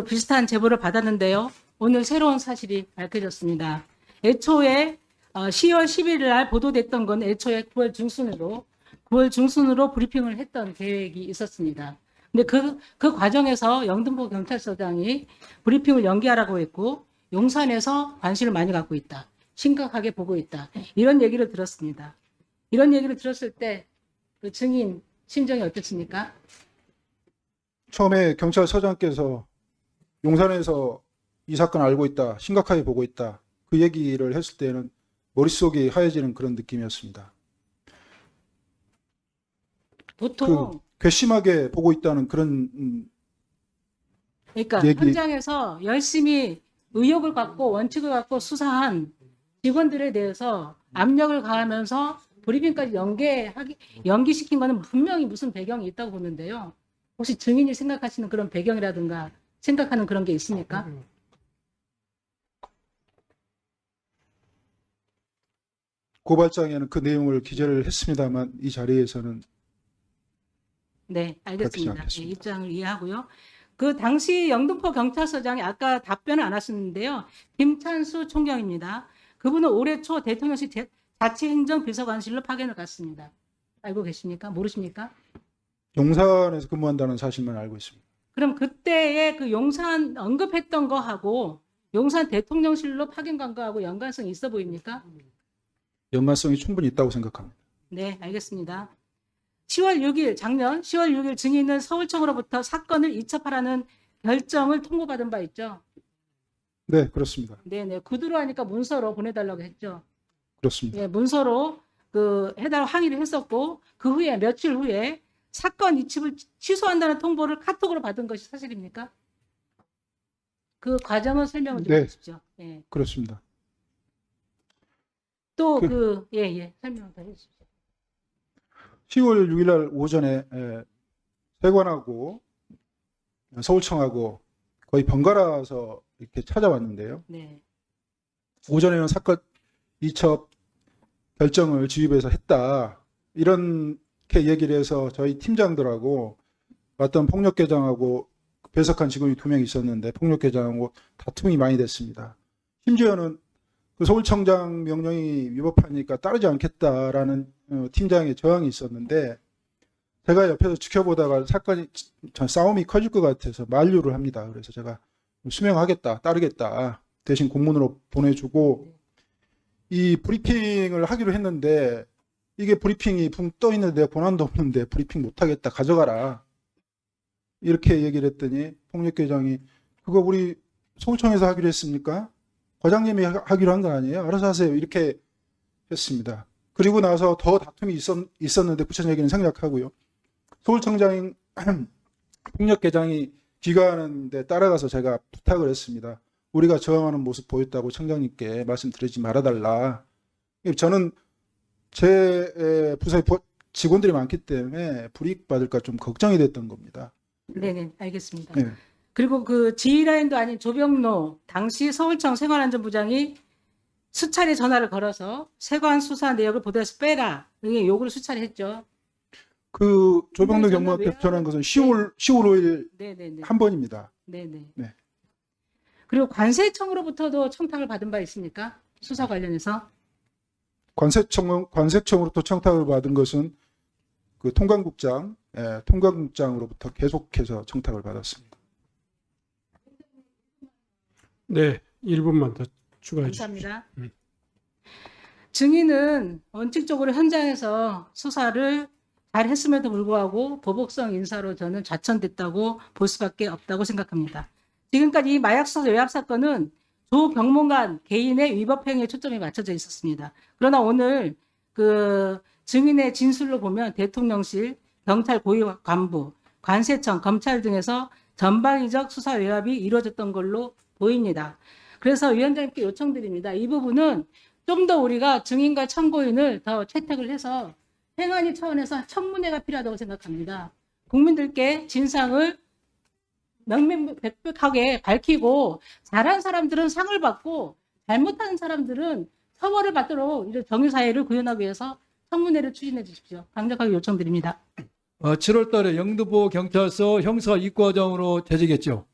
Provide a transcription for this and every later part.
비슷한 제보를 받았는데요. 오늘 새로운 사실이 밝혀졌습니다. 애초에 10월 11일 날 보도됐던 건 애초에 9월 중순으로 브리핑을 했던 계획이 있었습니다. 근데 그 과정에서 영등포 경찰서장이 브리핑을 연기하라고 했고 용산에서 관심을 많이 갖고 있다. 심각하게 보고 있다. 이런 얘기를 들었습니다. 이런 얘기를 들었을 때 그 증인 심정이 어떻습니까? 처음에 경찰서장께서 용산에서 이 사건 알고 있다, 심각하게 보고 있다, 그 얘기를 했을 때는 머릿속이 하얘지는 그런 느낌이었습니다. 보통 괘씸하게 보고 있다는 그런 그러니까 얘기. 현장에서 열심히 의욕을 갖고 원칙을 갖고 수사한 직원들에 대해서 압력을 가하면서 브리핑까지 연기시킨 거는 분명히 무슨 배경이 있다고 보는데요. 혹시 증인이 생각하시는 그런 배경이라든가 생각하는 그런 게 있습니까? 고발장에는 그 내용을 기재를 했습니다만 이 자리에서는 네, 알겠습니다. 네, 않겠습니다. 입장을 이해하고요. 그 당시 영등포 경찰서장이 아까 답변을 안 하셨는데요. 김찬수 총경입니다. 그분은 올해 초 대통령실 자치행정비서관실로 파견을 갔습니다. 알고 계십니까? 모르십니까? 용산에서 근무한다는 사실만 알고 있습니다. 그럼 그때의 그 용산 언급했던 거하고 용산 대통령실로 파견 간 거하고 연관성이 있어 보입니까? 연관성이 충분히 있다고 생각합니다. 네, 알겠습니다. 10월 6일, 작년 10월 6일 증인은 서울청으로부터 사건을 이첩하라는 결정을 통보받은 바 있죠? 네, 그렇습니다. 네네. 구두로 하니까 문서로 보내달라고 했죠? 그렇습니다. 예, 문서로 해달 항의를 했었고, 그 후에, 며칠 후에 사건 이첩을 취소한다는 통보를 카톡으로 받은 것이 사실입니까? 그 과정을 설명을 좀 네. 해주십시오. 예. 그렇습니다. 또 설명 더 해주십시오. 10월 6일 날 오전에 세관하고 서울청하고 거의 번갈아서 이렇게 찾아왔는데요. 네. 오전에는 사건 이첩 결정을 지휘부에서 했다. 이렇게 얘기를 해서 저희 팀장들하고 왔던 폭력계장하고 배석한 직원이 2명 있었는데 폭력계장하고 다툼이 많이 됐습니다. 심지어는 그 서울청장 명령이 위법하니까 따르지 않겠다라는 팀장의 저항이 있었는데 제가 옆에서 지켜보다가 싸움이 커질 것 같아서 만류를 합니다. 그래서 제가 수명하겠다, 따르겠다, 대신 공문으로 보내주고 이 브리핑을 하기로 했는데 이게 브리핑이 붕 떠 있는데 권한도 없는데 브리핑 못하겠다, 가져가라, 이렇게 얘기를 했더니 폭력계장이 그거 우리 서울청에서 하기로 했습니까? 과장님이 하기로 한 거 아니에요? 알아서 하세요, 이렇게 했습니다. 그리고 나서 더 다툼이 있었는데 구체적인 얘기는 생략하고요. 서울청장 폭력계장이 귀가하는데 따라가서 제가 부탁을 했습니다. 우리가 저항하는 모습 보였다고 청장님께 말씀드리지 말아달라. 저는 제 부서에 직원들이 많기 때문에 불이익 받을까 좀 걱정이 됐던 겁니다. 네네, 알겠습니다. 네. 그리고 그 지휘라인도 아닌 조병로 당시 서울청 생활안전부장이 수차례 전화를 걸어서 세관 수사 내역을 보도에서 빼라, 이게 요구를 수차례 했죠. 그 조병로 근데 경무관께서 저는 전한 것은 10월 5일 네네네. 한 번입니다. 네네. 네. 그리고 관세청으로부터도 청탁을 받은 바 있습니까? 수사 관련해서? 관세청으로부터 청탁을 받은 것은 그 통관국장으로부터 계속해서 청탁을 받았습니다. 네, 1분만 더 추가해 주십시오. 감사합니다. 증인은 원칙적으로 현장에서 수사를 잘 했음에도 불구하고 보복성 인사로 저는 좌천됐다고 볼 수밖에 없다고 생각합니다. 지금까지 이 마약수사 외압 사건은 조 경무관 개인의 위법 행위에 초점이 맞춰져 있었습니다. 그러나 오늘 그 증인의 진술로 보면 대통령실, 경찰 고위 간부, 관세청, 검찰 등에서 전방위적 수사 외압이 이루어졌던 걸로 보입니다. 그래서 위원장님께 요청드립니다. 이 부분은 좀 더 우리가 증인과 참고인을 더 채택을 해서 행안위 차원에서 청문회가 필요하다고 생각합니다. 국민들께 진상을 명명백백하게 밝히고 잘한 사람들은 상을 받고 잘못한 사람들은 처벌을 받도록 이런 정의사회를 구현하기 위해서 청문회를 추진해 주십시오. 강력하게 요청드립니다. 7월 달에 영등포 경찰서 형사 입과장으로 재직했죠.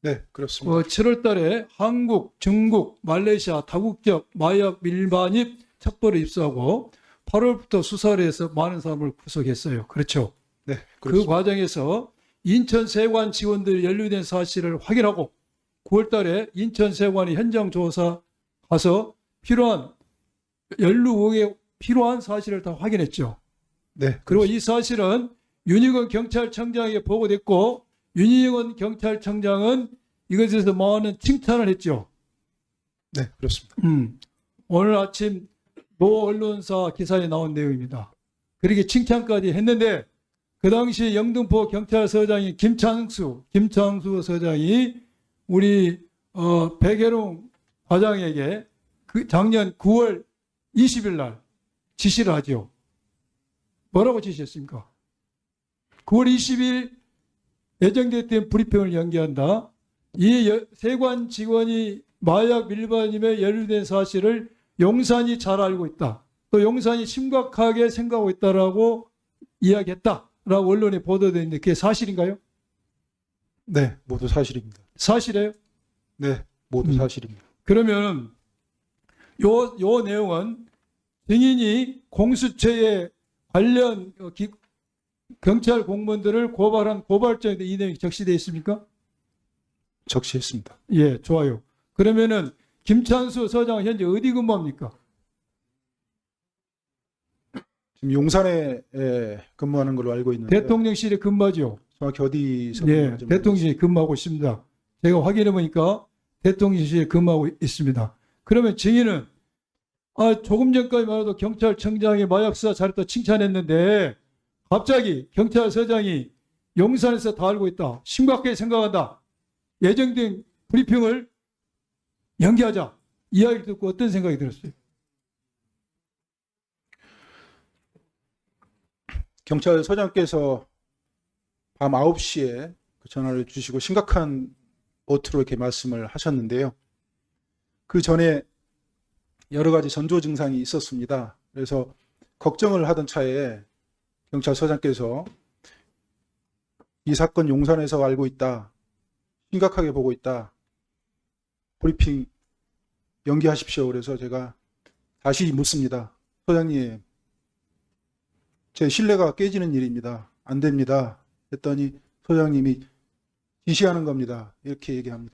네, 그렇습니다. 7월 달에 한국, 중국, 말레이시아 다국적 마약 밀반입 첩보를 입수하고 8월부터 수사를 해서 많은 사람을 구속했어요. 그렇죠. 네, 그 그렇습니다. 과정에서 인천 세관 직원들이 연루된 사실을 확인하고 9월 달에 인천 세관이 현장 조사 가서 연루 의혹에 필요한 사실을 다 확인했죠. 네, 그리고 이 사실은 윤희건 경찰청장에게 보고됐고 윤희건 경찰청장은 이것에 대해서 많은 칭찬을 했죠. 네, 그렇습니다. 오늘 아침 모 언론사 기사에 나온 내용입니다. 그렇게 칭찬까지 했는데 그 당시 영등포 경찰서장이 김창수 서장이 우리 백혜룡 과장에게 그 작년 9월 20일 날 지시를 하죠. 뭐라고 지시했습니까? 9월 20일 예정됐던 브리핑을 연기한다. 이 세관 직원이 마약 밀반입에 연루된 사실을 용산이 잘 알고 있다. 또 용산이 심각하게 생각하고 있다라고 이야기했다라고 언론에 보도되어 있는데 그게 사실인가요? 네, 모두 사실입니다. 사실이에요? 네, 모두 사실입니다. 그러면 요 내용은 증인이 공수처에 관련 경찰 공무원들을 고발한 고발장에 이 내용이 적시되어 있습니까? 적시했습니다. 예, 좋아요. 그러면은 김찬수 서장은 현재 어디 근무합니까? 지금 용산에 근무하는 걸로 알고 있는데 대통령실에 근무하죠. 정확히 어디서 예, 근무하는지 대통령실에 근무하고 있습니다. 제가 확인해 보니까 대통령실에 근무하고 있습니다. 그러면 증인은 조금 전까지만 해도 경찰청장이 마약 수사 잘했다 칭찬했는데 갑자기 경찰서장이 용산에서 다 알고 있다. 심각하게 생각한다. 예정된 브리핑을 연기하자. 이야기를 듣고 어떤 생각이 들었어요? 경찰서장께서 밤 9시에 그 전화를 주시고 심각한 어투로 이렇게 말씀을 하셨는데요. 그 전에 여러 가지 전조 증상이 있었습니다. 그래서 걱정을 하던 차에 경찰서장께서 이 사건 용산에서 알고 있다. 심각하게 보고 있다. 브리핑 연기하십시오. 그래서 제가 다시 묻습니다. 소장님, 제 신뢰가 깨지는 일입니다. 안 됩니다. 했더니 소장님이 지시하는 겁니다. 이렇게 얘기합니다.